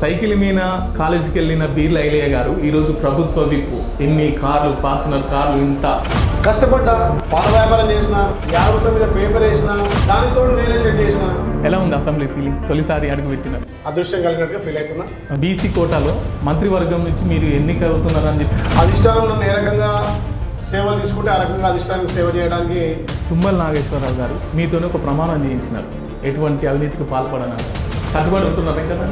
Cycle మీద కాలేజీకి వెళ్ళిన బీర్ల ఐలయ్య గారు ఈరోజు ప్రభుత్వ విప్పు. ఎన్ని కార్లు, ఫార్చునర్ కార్లు, ఇంత కష్టపడ్డా, పాల వ్యాపారం చేసిన, 50 రూపాయల మీద పేపర్ వేసిన, దానితో రియల్ ఎస్టేట్ చేసిన. ఎలా ఉంది అసెంబ్లీ ఫీలింగ్? తొలిసారి అడుగు పెట్టినారు. అదృష్టం కలిగినట్టుగా ఫీల్ అవుతున్నా. బీసీ కోటాలో మంత్రివర్గం నుంచి మీరు ఎన్నిక అవుతున్నారని చెప్పి అధిష్టానం నన్ను ఏ రకంగా సేవలు తీసుకుంటే ఆ రకంగా అధిష్టానానికి సేవ చేయడానికి. తుమ్మల నాగేశ్వరరావు గారు మీతోనే ఒక ప్రమాణం చేయించినారు, ఎటువంటి అవినీతికి పాల్పడనారు. కట్టుబడి ఉంటున్నారు కదా.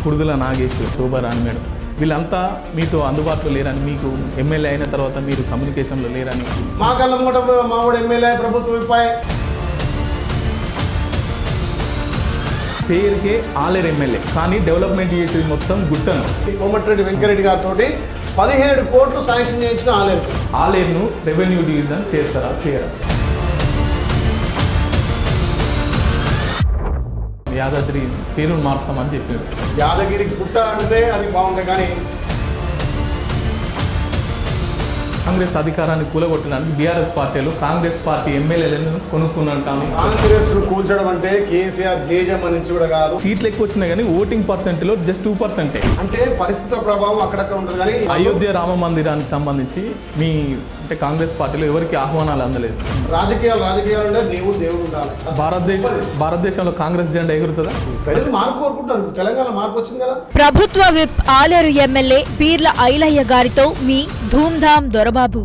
కుడుదల నాగేశ్వర్, శోభారాణి మేడం, వీళ్ళంతా మీతో అందుబాటులో లేరని, మీకు ఎమ్మెల్యే అయిన తర్వాత మీరు కమ్యూనికేషన్లో లేరని. మా కళ్ళ మూట మావాడు ఎమ్మెల్యే, ప్రభుత్వ విప్పాయి. పేరుకే ఆలేరు ఎమ్మెల్యే, కానీ డెవలప్మెంట్ చేసేది మొత్తం గుట్టను. కోమటిరెడ్డి వెంకరెడ్డి గారితో 17 కోట్లు శాంక్షన్ చేయించిన ఆలేరును రెవెన్యూ డివిజన్ చేస్తారా, చేయరా? యాదాద్రి పేరును మారుస్తామని చెప్పారు. యాదగిరికి పుట్ట అంటే అది బాగుంది, కానీ కాంగ్రెస్ అధికారాన్ని కూలగొట్టడానికి బీఆర్ఎస్ పార్టీలు కాంగ్రెస్ పార్టీ ఎమ్మెల్యేలను కొనుక్కున్నాను. కాంగ్రెస్ కూల్చడం అంటే కేసీఆర్ జేజం నుంచి కూడా కాదు. సీట్లు ఎక్కువ వచ్చినాయి కానీ ఓటింగ్ పర్సెంట్లో జస్ట్ 2%. అంటే పరిస్థితుల ప్రభావం అక్కడక్కడ ఉంటుంది. కానీ అయోధ్య రామ మందిరానికి సంబంధించి మీ అంటే కాంగ్రెస్ పార్టీలో ఎవరికి ఆహ్వానాలు అందలేదు. రాజకీయాలు అంటే దేవుడు ఉండాలి. భారతదేశంలో కాంగ్రెస్ జెండా ఎగురుతుందా? ప్రజలు మార్పు కోరుకుంటారు. తెలంగాణ మార్పు వచ్చింది కదా. ప్రభుత్వ విప్ ఆలేరు ఎమ్మెల్యే బీర్ల ఐలయ్య గారితో మీ ధూమ్ధామ్ దొరబాబు.